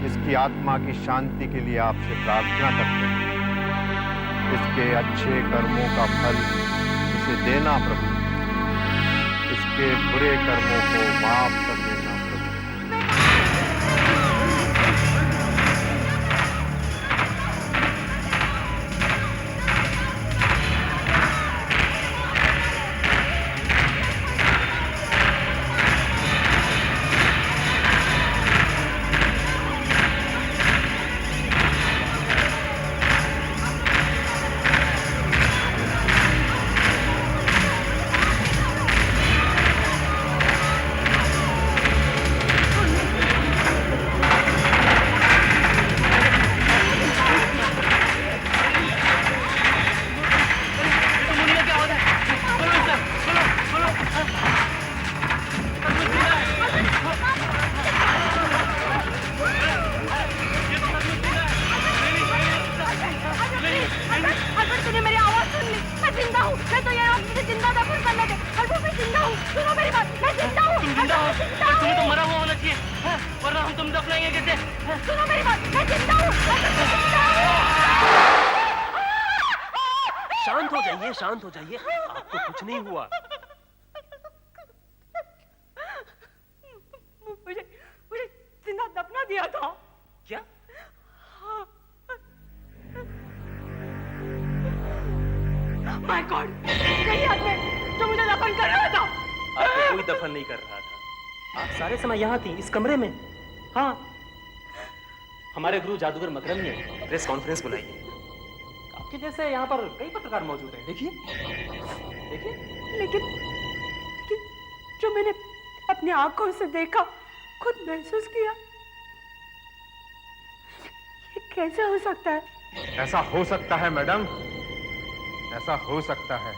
इसकी आत्मा की शांति के लिए आपसे प्रार्थना करते हैं। इसके अच्छे कर्मों का फल इसे देना प्रभु, इसके बुरे कर्मों को माफ कर देना प्रभु। शांत हो जाइए, आपको कुछ नहीं हुआ। मुझे जिंदा दफना दिया था। क्या? माय गॉड, यही आदमी जो मुझे दफन कर रहा था। आपको कोई दफन नहीं कर रहा था, आप सारे समय यहाँ थी, इस कमरे में। हाँ, हमारे गुरु जादूगर मकरम ने प्रेस कॉन्फ्रेंस बुलाई। आपके जैसे यहाँ पर कई पत्रकार मौजूद हैं, देखिए देखिए। लेकिन जो मैंने अपनी आंखों से देखा, खुद महसूस किया, ये कैसे हो सकता है? ऐसा हो सकता है मैडम, ऐसा हो सकता है।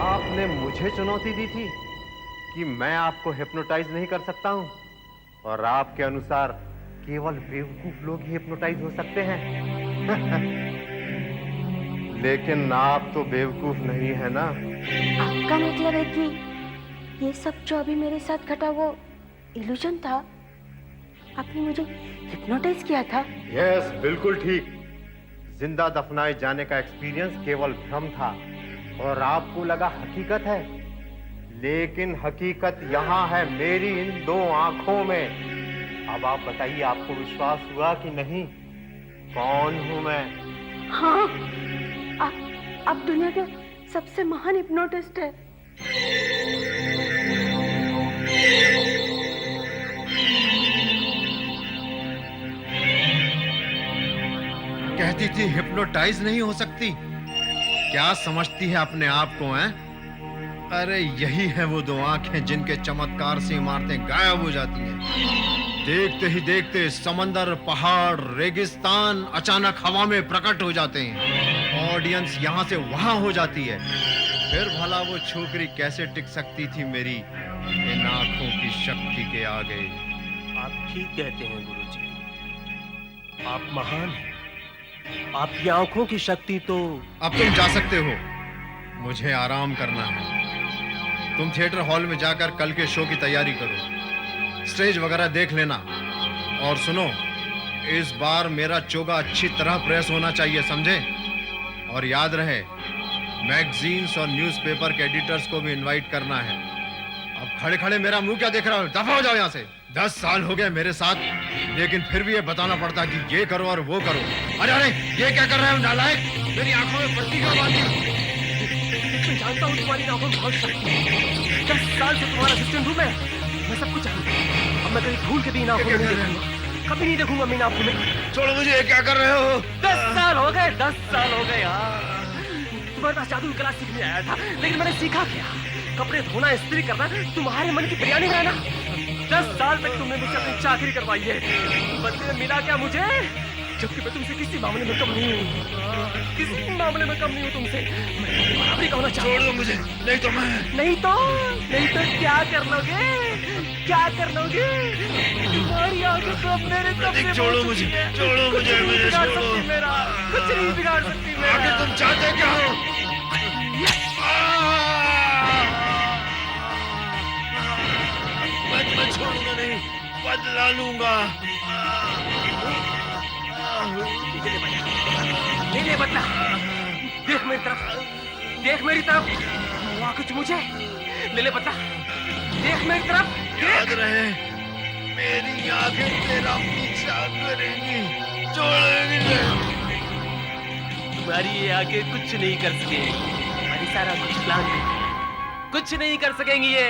आपने मुझे चुनौती दी थी कि मैं आपको हिप्नोटाइज नहीं कर सकता हूं, और आपके अनुसार केवल बेवकूफ लोग ही हिप्नोटाइज हो सकते हैं। लेकिन आप तो बेवकूफ नहीं है ना। आपका मतलब है कि ये सब जो अभी मेरे साथ घटा वो इल्यूजन था? आपने मुझे हिप्नोटाइज किया था? यस, बिल्कुल ठीक। जिंदा दफनाए जाने का एक्सपीरियंस केवल भ्रम था और आपको लगा हकीकत है, लेकिन हकीकत यहाँ है मेरी इन दो आंखों में। अब आप बताइए, आपको विश्वास हुआ कि नहीं? कौन हूं मैं? हाँ, आप दुनिया के सबसे महान हिप्नोटिस्ट है। कहती थी हिप्नोटाइज नहीं हो सकती। क्या समझती है अपने आप को, हैं? अरे यही है वो दो आंखें जिनके चमत्कार से इमारतें गायब हो जाती हैं। देखते ही देखते समंदर, पहाड़, रेगिस्तान अचानक हवा में प्रकट हो जाते हैं। ऑडियंस यहाँ से वहां हो जाती है। फिर भला वो छोकरी कैसे टिक सकती थी मेरी इन आंखों की शक्ति के आगे? आप ठीक कहते हैं गुरुजी, आप महान हैं। आपकी आंखों की शक्ति तो... अब तुम जा सकते हो, मुझे आराम करना है। तुम थिएटर हॉल में जाकर कल के शो की तैयारी करो, स्टेज वगैरह देख लेना। और सुनो, इस बार मेरा चोगा अच्छी तरह प्रेस होना चाहिए, समझे? और याद रहे, मैगजीन्स और न्यूज़पेपर के एडिटर्स को भी इनवाइट करना है। अब खड़े खड़े मेरा मुंह क्या देख रहा हो? दफा हो जाओ यहाँ से। 10 साल हो गए मेरे साथ, लेकिन फिर भी ये बताना पड़ता कि ये करो और वो करो। अरे अरे, ये क्या कर रहे हो नालायक? मेरी आंखों में पट्टी क्यों बांधी? मैं जानता हूँ तुम्हारी आंखों में बहुत शक्ति है। 10 साल से तुम्हारा असिस्टेंट हूँ मैं सब कुछ जानता हूँ। अब मैं कभी भूल के भी इन आंखों में नहीं देखूंगा, कभी नहीं देखूंगा मैं इन आंखों में। छोड़ो मुझे, ये क्या कर रहे हो? 10 साल हो गए, 10 साल हो गए यार। तुम्हारे पास जादू की कला सीखने आया था, लेकिन मैंने सीखा क्या? कपड़े धोना, इस्त्री करना, तुम्हारे मन की बिरयानी बनाना। 10 साल तक तुमने मुझसे अपनी चाकरी करवाई है, बदले में मिला क्या मुझे? जबकि मैं तुमसे किसी मामले में कम नहीं हूँ, किसी मामले में कम नहीं हूँ तुमसे। मैं बराबरी कहना चाहता हूँ। छोड़ दो मुझे, नहीं तो मैं... नहीं तो क्या कर लोगे? क्या कर लोगे? तुम्हारी आंखें तो मेरे कब्जे में। छोड़ो मुझे, छोड़ो मुझे, मुझे छोड़ो। मेरा कुछ नहीं बिगाड़ सकती मेरा। आखिर तुम चाहते क्या हो? मैं तुम्हें छोड़ूंगा नहीं, बदला लूंगा। ले ले बदला। देख मेरी तरफ, देख मेरी तरफ। हुआ कुछ मुझे, ले ले बदला। देख मेरी तरफ, याद रहे, मेरी आंखें तेरा पीछा करेंगी, छोड़ेंगी नहीं। तुम्हारी ये आगे कुछ नहीं कर सकेंगी। हमारी सारा कुछ प्लान कुछ नहीं कर सकेंगी ये।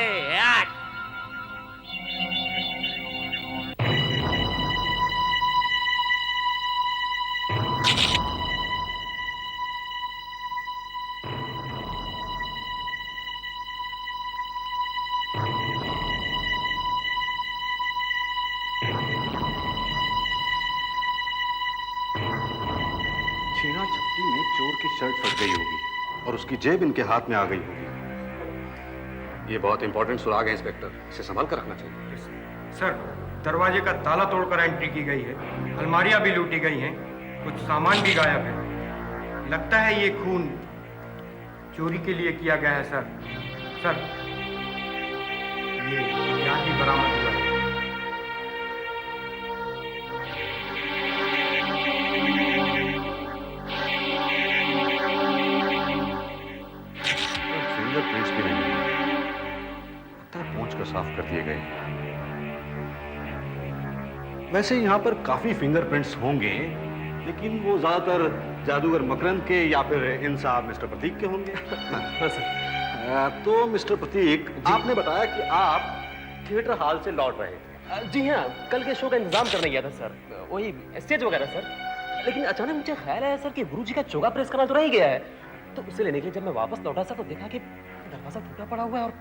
छीना झपटी में चोर की शर्ट फट गई होगी और उसकी जेब इनके हाथ में आ गई होगी। ये बहुत इंपॉर्टेंट सुराग है इंस्पेक्टर, इसे संभाल कर रखना चाहिए। सर, दरवाजे का ताला तोड़कर एंट्री की गई है, अलमारियां भी लूटी गई हैं, कुछ सामान भी गायब है। लगता है ये खून चोरी के लिए किया गया है सर। सर, ये हथियार भी बरामद हुआ है। फिंगरप्रिंट्स भी नहीं लगता है पहुंच कर साफ कर दिए गए। वैसे यहाँ पर काफी फिंगरप्रिंट्स होंगे, लेकिन वो ज्यादातर जादूगर मकरंद के या फिर इन साहब मिस्टर प्रतीक के होंगे। हाँ सर। तो मिस्टर प्रतीक, आपने बताया कि आप थिएटर हॉल से लौट रहे थे। जी हाँ, कल के शो का इंतजाम करने गया था सर, वही स्टेज वगैरह सर। लेकिन अचानक मुझे ख्याल आया सर कि गुरुजी का चोगा प्रेस करना तो रह गया है, तो उसे लेने के लिए जब मैं वापस लौटा सर तो देखा कि दरवाजा टूटा पड़ा हुआ है और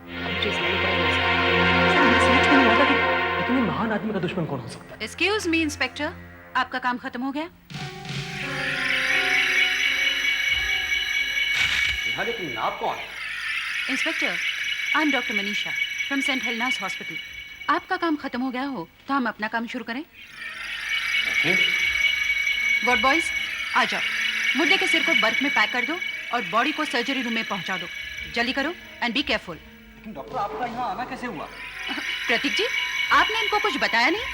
मुझे इसलिए नहीं पड़ा सर, मुझे समझ में नहीं आता कि इतने महान आदमी का दुश्मन कौन हो सकता है। एक्सक्यूज मी इंस्पेक्टर, आपका काम खत्म हो गया? लेकिन आप कौन? Inspector, I am doctor Manisha from saint Helena's hospital. आपका काम खत्म हो गया हो तो हम अपना काम शुरू करें। वार्ड बॉयज, आ जाओ। मुर्दे के सिर को बर्फ में पैक कर दो और बॉडी को सर्जरी रूम में पहुंचा दो। जल्दी करो एंड बी केयरफुल। लेकिन डॉक्टर, आपका यहाँ आना कैसे हुआ? प्रतीक जी, आपने इनको कुछ बताया नहीं?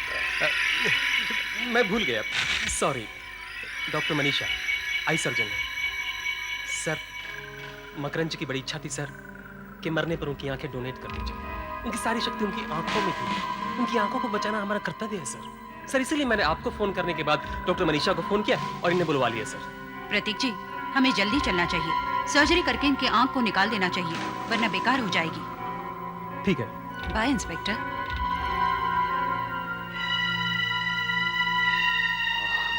मैं भूल गया, sorry. Doctor Manisha, eye surgeon है सर। मकरंद जी की बड़ी इच्छा थी सर कि मरने पर उनकी आंखें डोनेट कर दी जाए। उनकी सारी शक्ति उनकी आंखों में थी, उनकी आंखों को बचाना हमारा कर्तव्य है सर। सर, इसीलिए मैंने आपको फोन करने के बाद डॉक्टर मनीषा को फोन किया और इन्हें बुलवा लिया सर। प्रतीक जी, हमें जल्दी चलना चाहिए। सर्जरी करके इनकी आंख को निकाल देना चाहिए, वरना बेकार हो जाएगी। ठीक है, बाय इंस्पेक्टर।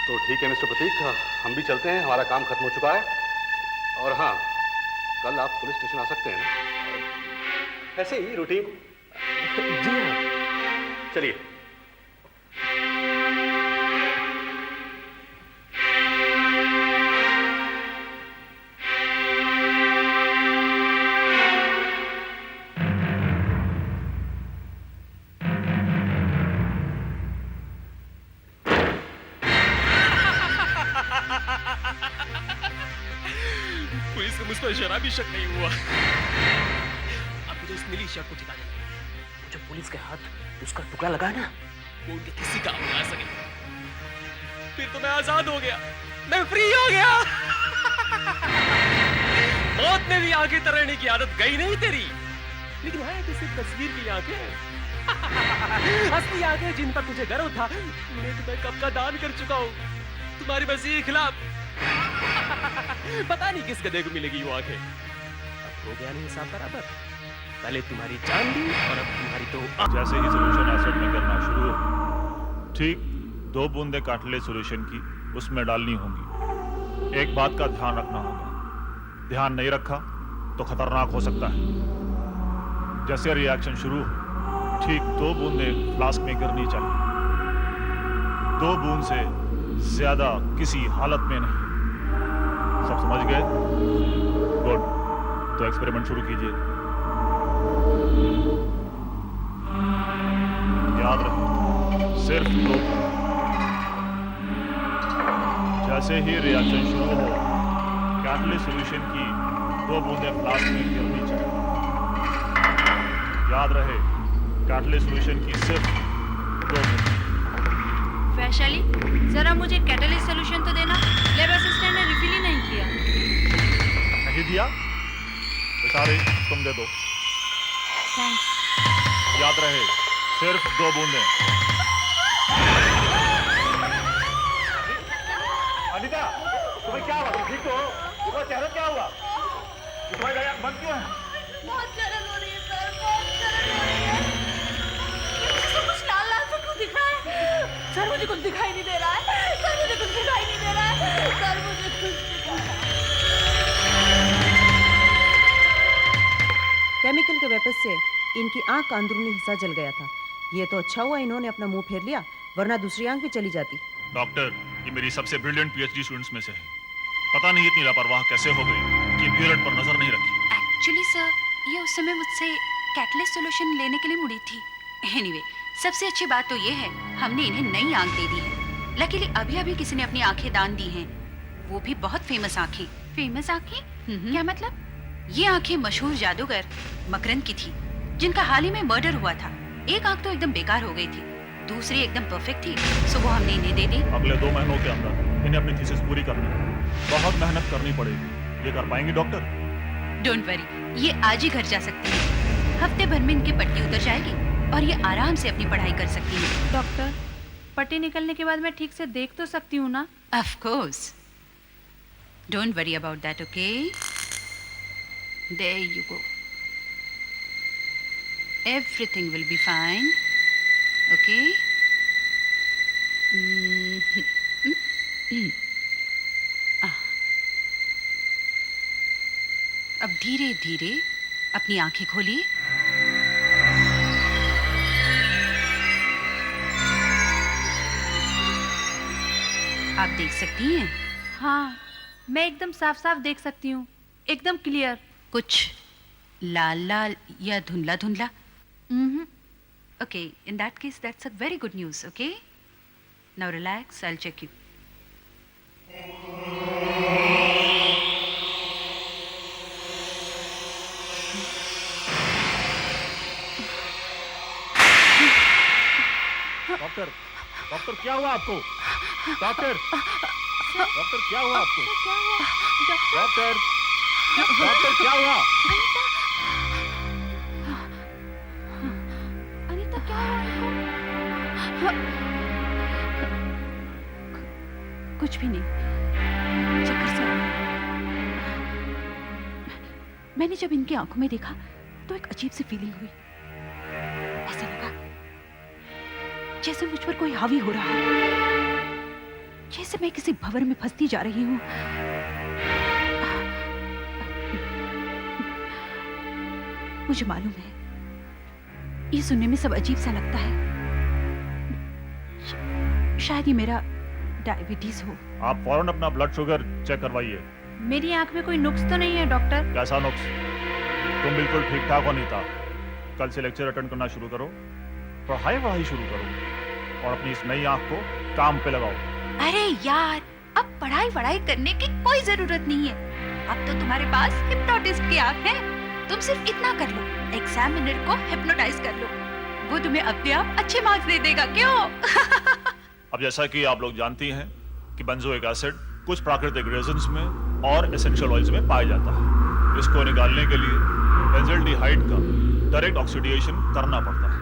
तो ठीक है मिस्टर प्रतीक, हम भी चलते हैं, हमारा काम खत्म हो चुका है। और हाँ, कल आप पुलिस स्टेशन आ सकते हैं ना, ऐसे ही रूटीन। जी हाँ। चलिए। पुलिस को मुझ पर जरा भी शक नहीं हुआ। अब मुझे उस नीली शर्ट को ठिकाने लगा। वो जो पुलिस के हाथ उसका टुकड़ा लगा ना, वो उनके किसी काम नहीं आ सके। फिर तो मैं आजाद हो गया, मैं फ्री हो गया। मौत में भी आंखें तराने की आदत गई नहीं तेरी, लेकिन है तो सिर्फ तस्वीर की आंखें। असली आंखें जिन पर तुझे गर्व था, उन्हें तो मैं कब का दान कर चुका हूँ तुम्हारी मसीह के खिलाफ। पता नहीं किस गधे को मिलेगी वो आंखें। अब हो गया नहीं हिसाब बराबर। पहले तुम्हारी जान दी और अब तुम्हारी तो जैसे ही सॉल्यूशन एसिड में करना शुरू हो, ठीक 2 बूंदे कार्टिलेज सॉल्यूशन की उसमें डालनी होंगी। एक बात का ध्यान रखना होगा, ध्यान नहीं रखा तो खतरनाक हो सकता है। जैसे रिएक्शन शुरू हो, ठीक 2 बूंदे फ्लास्क में गिरनी चाहिए। 2 बूंद से ज्यादा किसी हालत में नहीं। सब समझ गए? गुड, तो एक्सपेरिमेंट शुरू कीजिए। याद रखें, सिर्फ 2। जैसे ही रिएक्शन शुरू हो, कैटलिस्ट सॉल्यूशन की 2 बूंदें फ्लास्क में गिरनी चाहिए। याद रहे, कैटलिस्ट सॉल्यूशन की सिर्फ वैशाली, जरा मुझे कैटलिस्ट सॉल्यूशन तो देना। लैब असिस्टेंट ने रिफिल ही नहीं किया। नहीं दिया? बेचारे, तुम दे दो। थैंक्स। याद रहे, सिर्फ 2 बूंदें। अनिता, तुम्हें क्या हुआ? तुम ठीक हो? तुम्हारा चेहरा क्या हुआ? तुम्हारी आंख बंद क्यों है? बहुत जलन हो रही है सर, बहुत जलन हो रही है। मुझे कुछ लाल लाल सा क्यों दिख रहा है? सर मुझे कुछ दिखाई नहीं दे रहा है। सर मुझे कुछ दिखाई नहीं दे रहा है। सर मुझे कुछ केमिकल के वेपन से इनकी आंख का अंदरूनी हिस्सा जल गया था। ये तो अच्छा हुआ इन्होंने अपना मुंह फेर लिया, वरना दूसरी आंख भी चली जाती। डॉक्टर, ये मेरी सबसे ब्रिलियंट पीएचडी स्टूडेंट्स में से है। पता नहीं इतनी लापरवाह कैसे हो गई कि पियरेट पर नजर नहीं रखी। एक्चुअली सर, ये उस समय मुझसे कैटलिस्ट सॉल्यूशन लेने के लिए मुड़ी थी। एनीवे, सबसे अच्छी बात तो ये है, हमने इन्हें नई आंख दे दी है। लकीली अभी अभी किसी ने अपनी आंखें दान दी हैं, वो भी बहुत फेमस आंखें। फेमस आंखें? क्या मतलब? ये आंखें मशहूर जादूगर मकरंद की थी, जिनका हाल ही में मर्डर हुआ था। एक आंख तो एकदम बेकार हो गई थी, दूसरी एकदम परफेक्ट थी, सो वो हमने इन्हें दे दी। अगले 2 महीनों के अंदर इन्हें अपनी थीसिस पूरी करनी है। बहुत मेहनत करनी पड़ेगी। ये कर पाएंगी डॉक्टर? डोंट वरी, ये आज ही घर जा सकती है। हफ्ते भर में इनकी पट्टी उतर जाएगी और ये आराम से अपनी पढ़ाई कर सकती है। डॉक्टर, पट्टी निकलने के बाद मैं ठीक से देख तो सकती हूँ ना? Of course, don't worry about that, okay? There you go, everything will be fine, okay? अब धीरे धीरे अपनी आंखें खोलिए। आप देख सकती हैं? हाँ, मैं एकदम साफ साफ देख सकती हूँ, एकदम क्लियर। कुछ लाल लाल या धुंधला धुंधला? Okay, in that case that's a very good news, okay? Now relax, I will check you. Doctor, doctor क्या हुआ आपको? डॉक्टर, डॉक्टर क्या हुआ आपको? क्या हुआ? डॉक्टर, डॉक्टर क्या हुआ? अनीता, क्या हुआ? कुछ भी नहीं, चक्कर से आ रहा। मैंने जब इनकी आंखों में देखा तो एक अजीब सी फीलिंग हुई। ऐसा लगा जैसे मुझ पर कोई हावी हो रहा है, जैसे मैं किसी भंवर में फंसती जा रही हूँ। मुझे मालूम है, ये सुनने में सब अजीब सा लगता है। शायद ये मेरा डायबिटीज हो। आप फौरन अपना ब्लड शुगर चेक करवाइए। मेरी आंख में कोई नुक्स तो नहीं है डॉक्टर? कैसा नुक्स? तुम बिल्कुल ठीक ठाक हो अनीता। कल से लेक्चर अटेंड करना शुरू करो, पढ़ाई शुरू करो और अपनी इस नई आंख को काम पे लगाओ। अरे यार, अब पढ़ाई करने की कोई जरूरत नहीं है। अब तो तुम्हारे पास हिप्नोटिस्ट की आंख है। तुम सिर्फ इतना कर लो, एग्जामिनर को हिप्नोटाइज कर लो, वो तुम्हें अपने आप अच्छे मार्क्स दे देगा। क्यों? अब जैसा कि आप लोग जानती हैं कि बेंजोइक एसिड कुछ प्राकृतिक रेजिन्स में और एसेंशियल ऑयल्स में पाया जाता है। इसको निकालने के लिए बेंजल्डिहाइड का डायरेक्ट ऑक्सीडेशन करना पड़ता है।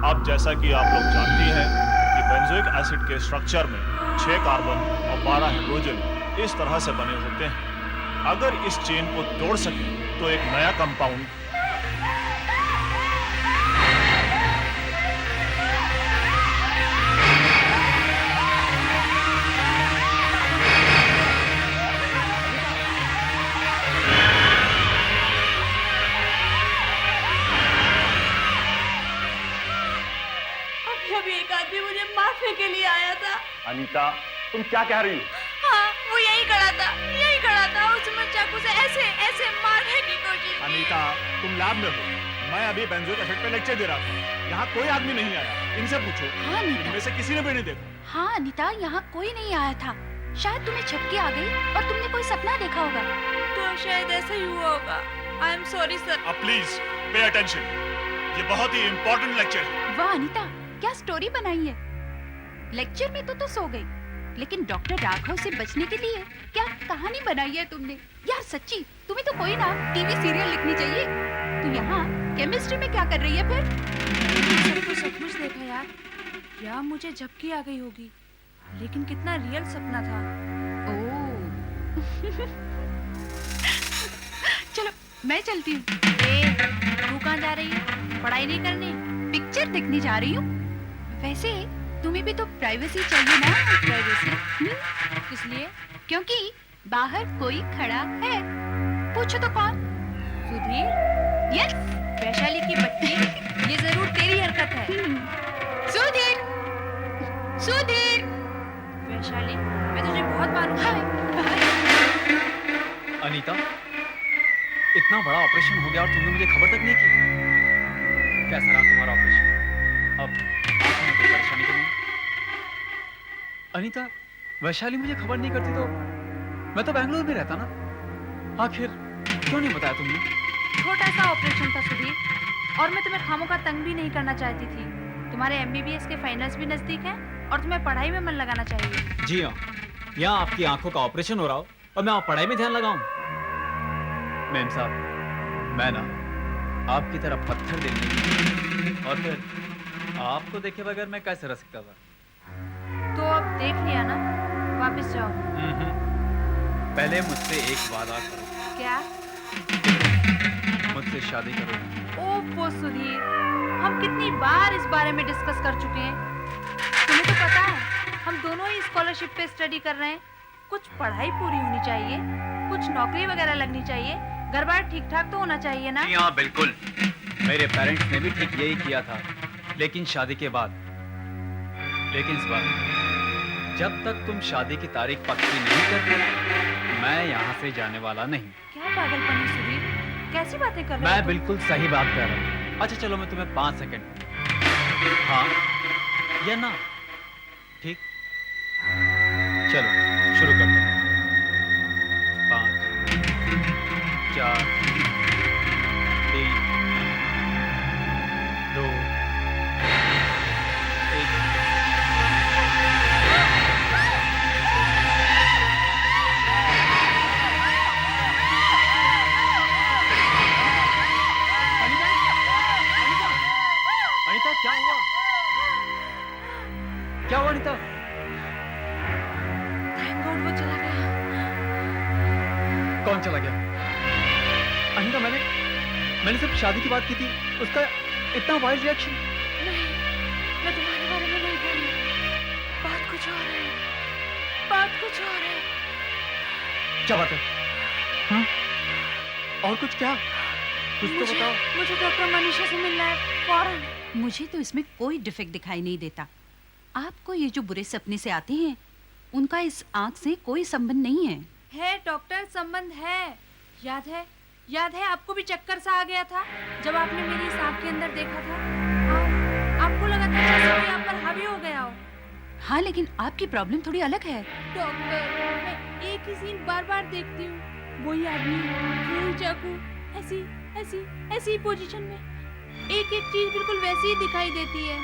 अब जैसा कि आप लोग जानती हैं कि बेंजोइक एसिड के स्ट्रक्चर में 6 कार्बन और 12 हाइड्रोजन इस तरह से बने होते हैं। अगर इस चेन को तोड़ सकें तो एक नया कंपाउंड अभी एक आदमी मुझे मारने के लिए आया था। अनीता, तुम क्या कह रही हो? हाँ, वो यही खड़ा था, उसमें चाकू से ऐसे मारने की कोशिश की। अनीता, तुम लैब में हो, मैं अभी बेंजोइक एसिड पे लेक्चर दे रहा था। यहाँ कोई आदमी नहीं आया, इनसे पूछो। हाँ अनीता, इनमें से किसी ने भी नहीं देखा। हाँ अनीता, यहाँ कोई नहीं आया था। शायद तुम्हें झपकी आ गई और तुमने कोई सपना देखा होगा। तो शायद ऐसा ही हुआ होगा। I am sorry sir. अब प्लीज पे अटेंशन, ये बहुत ही इंपॉर्टेंट लेक्चर है। वाह अनीता, क्या स्टोरी बनाई है। लेक्चर में तो सो गई, लेकिन डॉक्टर राघव से बचने के लिए क्या कहानी बनाई है तुमने यार। सच्ची तुम्हें तो कोई ना टीवी सीरियल लिखनी चाहिए। तू यहाँ केमिस्ट्री में क्या कर रही है फिर? तो सचमुच देखा यार, क्या मुझे झपकी आ गई होगी, लेकिन कितना रियल सपना था। चलो मैं चलती हूँ। तू कहाँ जा रही है? पढ़ाई नहीं करनी? पिक्चर देखने जा रही हूँ। वैसे तुम्हें भी तो प्राइवेसी चाहिए ना। प्राइवेसी? किस लिए? क्योंकि बाहर कोई खड़ा है। पूछो तो कौन? सुधीर? यस, वैशाली की बच्ची। ये जरूर तेरी हरकत है। सुधीर, सुधीर। वैशाली, मैं तुझे बहुत मारूंगा। अनीता, इतना बड़ा ऑपरेशन हो गया और तुमने मुझे खबर तक नहीं की। कैसा रहा तुम्हारा ऑपरेशन? अब आंखों में कोई परेशानी तो नहीं? अनीता, वैशाली मुझे खबर नहीं करती तो मैं तो बेंगलुरु में रहता ना। आखिर क्यों नहीं बताया तुमने? छोटा सा ऑपरेशन था सुधीर, और मैं तुम्हें खामों का तंग भी नहीं करना चाहती थी। तुम्हारे MBBS के फाइनल्स भी नजदीक हैं और तुम्हें पढ़ाई में मन लगाना चाहिए। जी हाँ, यहाँ आपकी आंखों का ऑपरेशन हो रहा हो और मैं आप पढ़ाई में ध्यान लगाऊं। मैम साहब, मैं ना आपकी तरह पत्थर दिल नहीं, और फिर आपको देखे बगैर मैं कैसे रह सकता था? तो अब देख लिया ना, वापस जाओ। पहले मुझसे एक वादा करो। क्या? मुझसे शादी करो। ओफो सुधीर, हम कितनी बार इस बारे में डिस्कस कर चुके हैं। तुम्हें तो पता है हम दोनों ही स्कॉलरशिप पे स्टडी कर रहे हैं। कुछ पढ़ाई पूरी होनी चाहिए, कुछ नौकरी वगैरह लगनी चाहिए, घर बार ठीक ठाक तो होना चाहिए ना। हाँ बिल्कुल, मेरे पेरेंट्स ने भी ठीक यही किया था, लेकिन शादी के बाद। लेकिन इस बार जब तक तुम शादी की तारीख पक्की नहीं करते, मैं यहाँ से जाने वाला नहीं। क्या पागलपन है सुधीर, कैसी बातें कर रहे हो? मैं बिल्कुल सही बात कर रहा हूँ। अच्छा चलो, मैं तुम्हें 5 सेकंड, हाँ या ना, ठीक? चलो शुरू करते हैं। 5, 4, 3, 2, 1। अनीता, क्या हुआ? क्या हुआ अनीता? थैंक गॉड वो चला गया। कौन चला गया? अनीता, मैंने सिर्फ शादी की बात की थी, उसका इतना वाइल्ड रिएक्शन। नहीं, मैं तुम्हारे बारे में नहीं कह रही। बात कुछ और है, बात कुछ और है। क्या बात है? हाँ? और कुछ क्या? कुछ तो बताओ। मुझे डॉक्टर मनीषा से मिलना है फौरन। मुझे तो इसमें कोई डिफेक्ट दिखाई नहीं देता। आपको ये जो बुरे सपने से आते हैं, उनका इस आंख से कोई संबंध नहीं है। है डॉक्टर, संबंध है। याद है आपको भी चक्कर सा आ गया था जब आपने मेरी इस आंख के अंदर देखा था। आपको लगा था जैसे कोई आप पर हावी हो गया हो। हाँ, लेकिन आपकी प्रॉब्लम थोड़ी अलग है। डॉक्टर, मैं एक ही सीन बार बार देखती हूँ। वही आदमी, वही चाकू, ऐसी पोजीशन में। एक चीज बिल्कुल वैसी ही दिखाई देती है।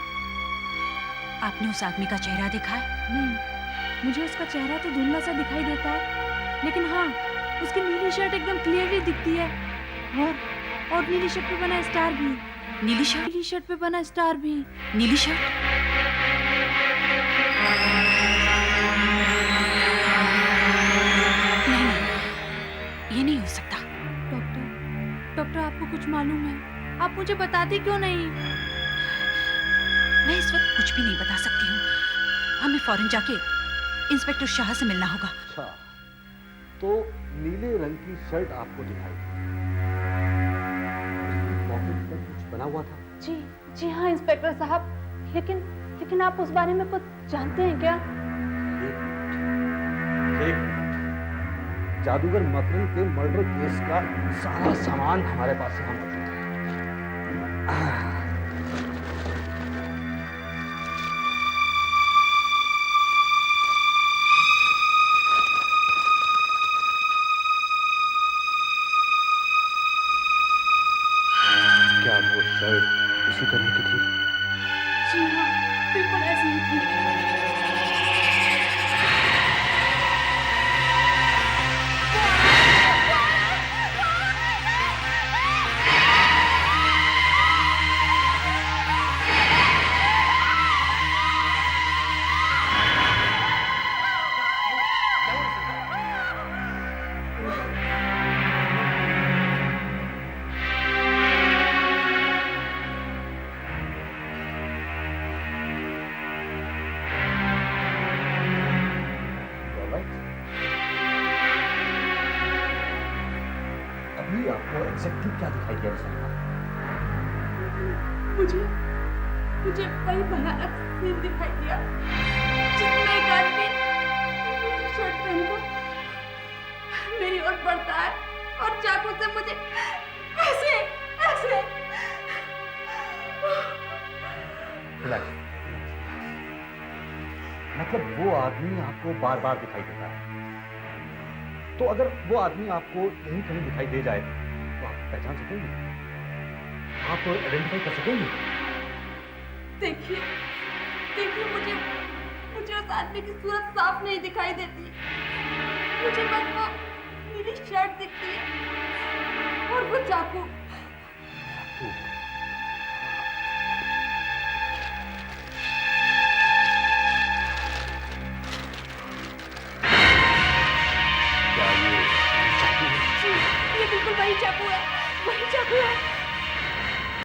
आपने उस आदमी का चेहरा देखा है? नहीं, मुझे उसका चेहरा तो धुंधला सा दिखाई देता है, लेकिन हाँ, उसकी नीली शर्ट एकदम क्लियरली दिखती है, और नीली शर्ट पे बना स्टार भी। नीली शर्ट पे बना स्टार भी। नीली शर्ट? नहीं, ये नहीं हो सकता। डॉक्टर, आपको कुछ मालूम है? आप मुझे बताती क्यों नहीं? मैं इस वक्त कुछ भी नहीं बता सकती हूँ। हमें फौरन जाके इंस्पेक्टर शाह से मिलना होगा। अच्छा, तो नीले रंग की शर्ट आपको दिखाई पॉकेट पर कुछ बना हुआ था? जी हाँ इंस्पेक्टर साहब, लेकिन आप उस बारे में कुछ जानते हैं क्या? एक जादूगर मकरंद के मर्डर केस का सारा सामान हमारे पास यहाँ मौजूद है। क्या वो शर्ट उसी तरह की थी? जी हाँ, बिल्कुल ऐसी ही थी। एग्जैक्टली क्या दिखाई दिया रिसल्ट? मुझे वही भयानक सीन दिखाई दिया जिसमें एक आदमी मेरी शर्ट पहनकर मेरी ओर बढ़ता है और चाकू से मुझे ऐसे ऐसे रिलैक्स। मतलब वो आदमी आपको बार बार दिखाई देता है, तो अगर वो आदमी आपको कहीं कहीं दिखाई दे जाए तो आप पहचान सकेंगे, आप आइडेंटिफाई कर सकेंगे? देखिए मुझे उस आदमी की सूरत साफ नहीं दिखाई देती, मुझे बस वो नीली शर्ट दिखती है और वो चाकू। क्या ये चाकू है? ये बिल्कुल वही चाकू है, वही चाकू है।